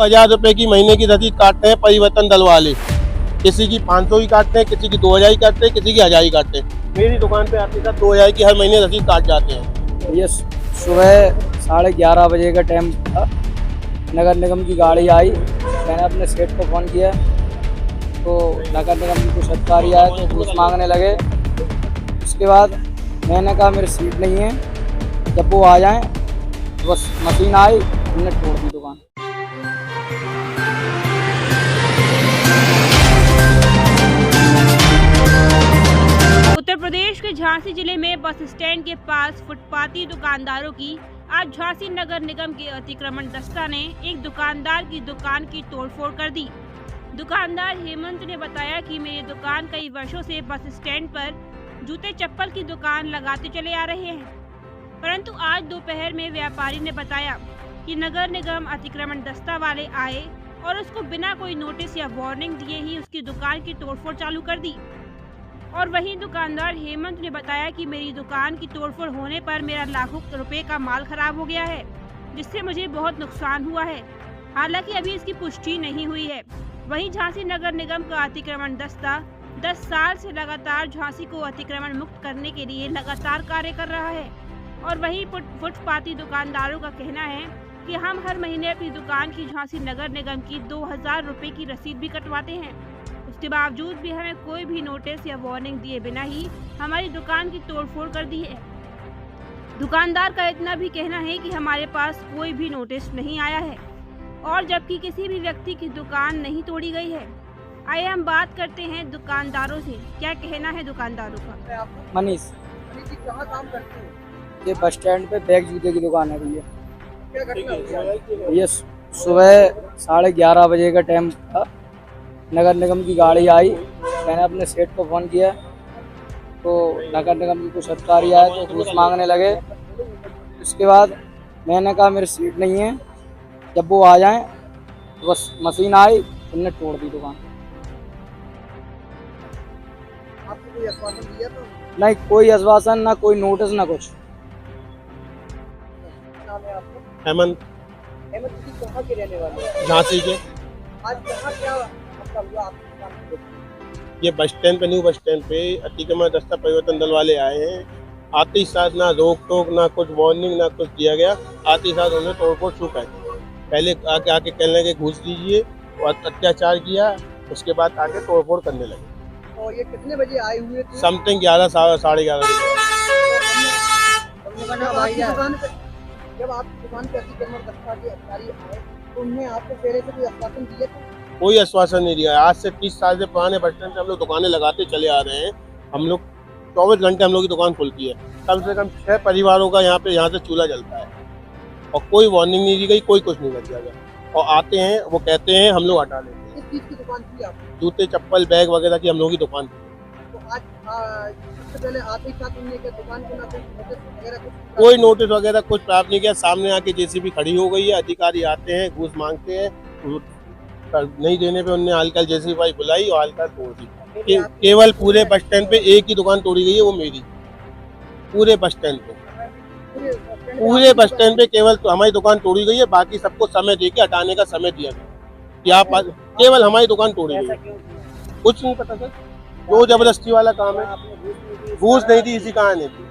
₹1000 की महीने की रसीद काटते हैं परिवर्तन दल वाले। किसी की 500 की काटते हैं, किसी की 2000 की काटते हैं, किसी की 1000 की काटते हैं। मेरी दुकान पे आपके साथ 2000 की हर महीने रसीद काट जाते हैं। ये सुबह 11:30 बजे का टाइम था। नगर निगम की गाड़ी आई, मैंने अपने सेठ को फ़ोन किया तो नगर निगम की कुछ अधिकारी आए तो घूस मांगने लगे। उसके बाद मैंने कहा मेरी सीट नहीं है, जब वो आ जाएं तो बस मशीन आई, हमने तोड़ दी दुकान। उत्तर प्रदेश के झांसी जिले में बस स्टैंड के पास फुटपाती दुकानदारों की आज झांसी नगर निगम के अतिक्रमण दस्ता ने एक दुकानदार की दुकान की तोड़फोड़ कर दी। दुकानदार हेमंत ने बताया कि मेरी दुकान कई वर्षों से बस स्टैंड पर जूते चप्पल की दुकान लगाते चले आ रहे हैं, परंतु आज दोपहर में व्यापारी ने बताया कि नगर निगम अतिक्रमण दस्ता वाले आए और उसको बिना कोई नोटिस या वार्निंग दिए ही उसकी दुकान की तोड़फोड़ चालू कर दी। और वहीं दुकानदार हेमंत ने बताया कि मेरी दुकान की तोड़फोड़ होने पर मेरा लाखों रुपए का माल खराब हो गया है, जिससे मुझे बहुत नुकसान हुआ है। हालांकि अभी इसकी पुष्टि नहीं हुई है। वहीं झांसी नगर निगम का अतिक्रमण दस्ता 10 साल से लगातार झांसी को अतिक्रमण मुक्त करने के लिए लगातार कार्य कर रहा है। और वहीं फुटपाती दुकानदारों का कहना है कि हम हर महीने अपनी दुकान की झांसी नगर निगम की 2000 रुपए की रसीद भी कटवाते हैं। उसके बावजूद भी हमें कोई भी नोटिस या वार्निंग दिए बिना ही हमारी दुकान की तोड़फोड़ कर दी है। दुकानदार का इतना भी कहना है कि हमारे पास कोई भी नोटिस नहीं आया है और जबकि किसी भी व्यक्ति की दुकान नहीं तोड़ी गई है। आइए हम बात करते हैं दुकानदारों से, क्या कहना है दुकानदारों का। मनीष जी, कहाँ काम करते हैं? ये बस स्टैंड पे बैग जूते की दुकान है भैया। क्या घटना हुई? ये सुबह 11:30 बजे का टाइम था। नगर निगम की गाड़ी आई, मैंने अपने सेठ को फ़ोन किया तो नगर निगम की कुछ अधिकारी आए तो घूस मांगने लगे। उसके बाद मैंने कहा मेरी सीट नहीं है, जब वो आ जाएं तो बस मशीन आई, हमने तोड़ दी दुकान। आपको कोई आश्वासन दिया था? नहीं कोई आश्वासन, ना कोई नोटिस, ना कुछ। क्या नाम है आपका? हेमंत, हेमंत जी कहाँ के रहने वाले हैं? झांसी के। आज कहाँ क्या मतलब हुआ आपकी दुकान पे? ये बस स्टैंड पे, न्यू बस स्टैंड पे अतिक्रमण दस्ता परिवर्तन दल वाले आए हैं। आते ही साथ ना रोक टोक, ना कुछ वार्निंग, ना कुछ दिया गया। आते ही साथ उन्होंने तोड़फोड़ शुरू कर दी। पहले आके कहने लगे घूस दीजिए और अत्याचार किया, उसके बाद आके तोड़फोड़ करने लगे। और ये कितने बजे आए हुए थे? समथिंग 11 साढ़े 11 बजे। जब आपकी दुकान पे अतिक्रमण दस्ता के अधिकारी आए तो उन्होंने आपको पहले से कोई आश्वासन दिए थे? कोई आश्वासन नहीं दिया। आज से 30 साल से पुराने बस स्टैंड पे हम लोग दुकानें लगाते चले आ रहे हैं। हम लोग 24 घंटे हम लोग की दुकान खुलती है। कम से कम 6 परिवारों का यहाँ से चूल्हा जलता है और कोई वार्निंग नहीं दी गई, कोई कुछ नहीं किया गया। और आते हैं वो कहते हैं, हम लोग हटा लेते हैं। किस चीज़ की दुकान थी आपकी? जूते चप्पल बैग वगैरह की हम लोगों की दुकान। तो आज सबसे पहले आते ही साथ उन्होंने क्या दुकान को ना कोई नोटिस वगैरह कुछ? कोई नोटिस वगैरह कुछ प्राप्त नहीं किया। सामने आके जेसीबी खड़ी हो गई है, अधिकारी आते हैं, घूस मांगते हैं, नहीं देने पे उन्होंने हल्का जेसीबी भाई बुलाई और हल्का तोड़ दी। केवल पूरे बस स्टैंड पे एक ही दुकान तोड़ी गई है, वो मेरी। पूरे बस स्टैंड पे, पूरे बस स्टैंड पे केवल हमारी दुकान तोड़ी गई है। बाकी सबको समय देके हटाने का समय दिया गया कि आप केवल हमारी दुकान तोड़ी गई है। कुछ नहीं पता सर, जो जबरदस्ती वाला काम है। घूस नहीं दी, इसी कहा नहीं थी।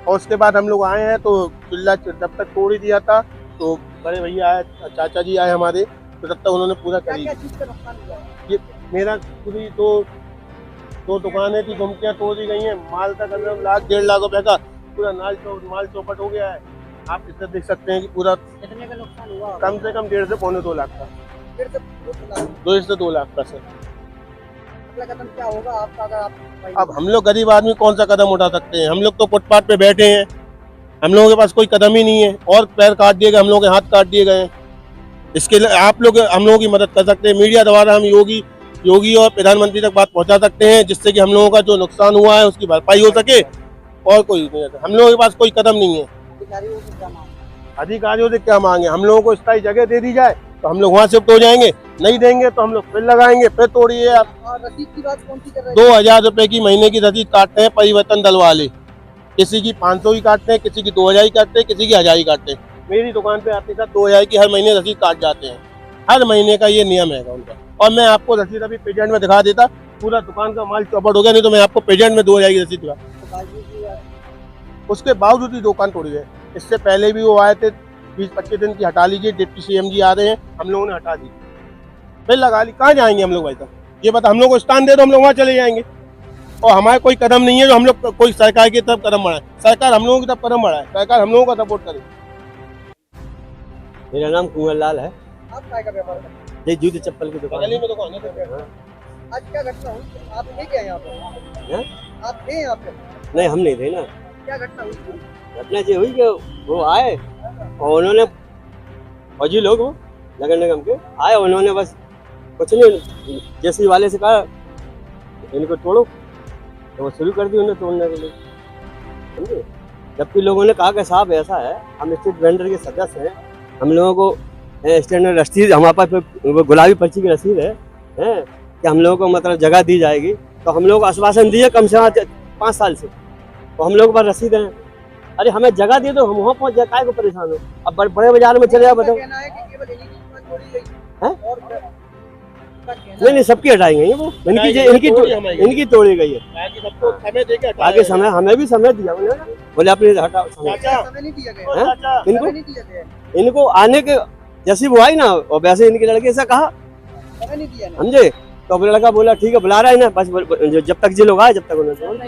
और उसके बाद हम लोग आए हैं तो चिल्ला जब तक तोड़ ही दिया था तो बड़े भैया आए, चाचा जी आए हमारे, तो तब तक उन्होंने पूरा करी। क्या चीज़ का नुकसान हुआ? ये मेरा पूरी दो दुकानें थी, गुमटियाँ तोड़ी गई हैं। माल का कम से कम 1.5 लाख रुपए का पूरा माल चौपट हो गया है। आप इससे देख सकते हैं कि पूरा कितने का नुकसान हुआ? कम से कम 1.5 से पौने 2 लाख का। 1.5 से 2 लाख का सर। अगला कदम क्या होगा आपका? अगर आप अब हम लोग गरीब आदमी कौन सा कदम उठा सकते हैं? हम लोग तो फुटपाथ पे बैठे हैं, हम लोगों के पास कोई कदम ही नहीं है। और पैर काट दिए गए, हम लोगों के हाथ काट दिए गए। इसके लिए आप लोग हम लोगों की मदद कर सकते हैं। मीडिया द्वारा हम योगी और प्रधानमंत्री तक बात पहुंचा सकते हैं, जिससे कि हम लोगों का जो नुकसान हुआ है उसकी भरपाई हो सके। और कोई नहीं, हम लोगों के पास कोई कदम नहीं है। अधिकारियों से क्या मांग? अधिकारियों से क्या मांगे? हम लोगों को स्थायी जगह दे दी जाए तो हम लोग वहाँ शिफ्ट हो जाएंगे, नहीं देंगे तो हम लोग फिर लगाएंगे, फिर तोड़िए आप। और रसीद की बात कौन सी कर रहे हैं? 2000 की महीने की रसीद काटते हैं परिवर्तन दल वाले। किसी की 500 की काटते हैं, किसी की 2000 की काटते हैं, किसी की 1000 की काटते हैं। मेरी दुकान पे आपके साथ 2000 की हर महीने रसीद काट जाते हैं। हर महीने का ये नियम है उनका। और मैं आपको रसीद अभी प्रेजेंट में दिखा देता, पूरा दुकान का माल चौपट हो गया, नहीं तो मैं आपको प्रेजेंट में दो जाएगी रसीद दिखा। उसके बावजूद ही दुकान तोड़ी है। इससे पहले भी वो आए थे, 20-25 दिन की हटा लीजिए, डिप्टी सीएम जी आ रहे हैं, हम लोगों ने हटा दी, फिर लगा ली। कहाँ जाएंगे हम लोग भाई साहब, ये बता, हम लोग को स्थान दे दो, हम लोग वहाँ चले जाएंगे। और हमारा कोई कदम नहीं है जो हम लोग कोई सरकार की तरफ कदम बढ़ाए, सरकार हम लोगों की तरफ कदम बढ़ाए, सरकार हम लोगों का सपोर्ट करे। मेरा नाम कुंवर लाल है, आप काय का व्यापार करते हैं? ये जूते चप्पल की दुकान गली है। में दुकान है। आज क्या घटना हुई, आप थे क्या यहाँ पे? हैं? आप थे यहाँ पे? नहीं, हम नहीं थे ना। क्या घटना हुई? घटना ये हुई कि वो आए और उन्होंने फौजी लोग, वो नगर निगम के आए, उन्होंने बस कुछ नहीं, जेसीबी वाले से कहा इनको तोड़ो, तो वो शुरू कर दी उन्हें तोड़ने के लिए, समझे। जबकि लोगों ने कहा कि साहब ऐसा है, हम स्ट्रीट वेंडर के सदस्य हैं, हम लोगों को स्टैंड में रसीद, हमारे पास वो गुलाबी पर्ची की रसीद है कि हम लोगों को मतलब जगह दी जाएगी। तो हम लोगों को आश्वासन दिए कम से कम 5 साल से, तो हम लोगों के पास रसीद है। अरे हमें जगह दे दो, हम वहाँ पहुँच जाए, काय को परेशान हो। अब बड़े बाजार में चले जाओ, बताओ। कहना है कि केवल इन्हीं की दुकान तोड़ी गई हैं? और क्या? उनका कहना नहीं, सबकी हटाएंगे ये, वो इनकी तोड़ी गई है। सबको समय देके हटाया आगे समय, हमें भी समय दिया उन्होंने, बोले अपने हटाओ समय। चाचा, समय नहीं दिया हैं? गया, इनको समय नहीं दिया गया, इनको आने के जैसी वो आई ना, और वैसे इनके लड़के से कहा, समय नहीं दिया ना। समझे। तो अब लड़का बोला ठीक है, बुला रहा है ना, बस जब तक ये लोग आए, जब तक उन्होंने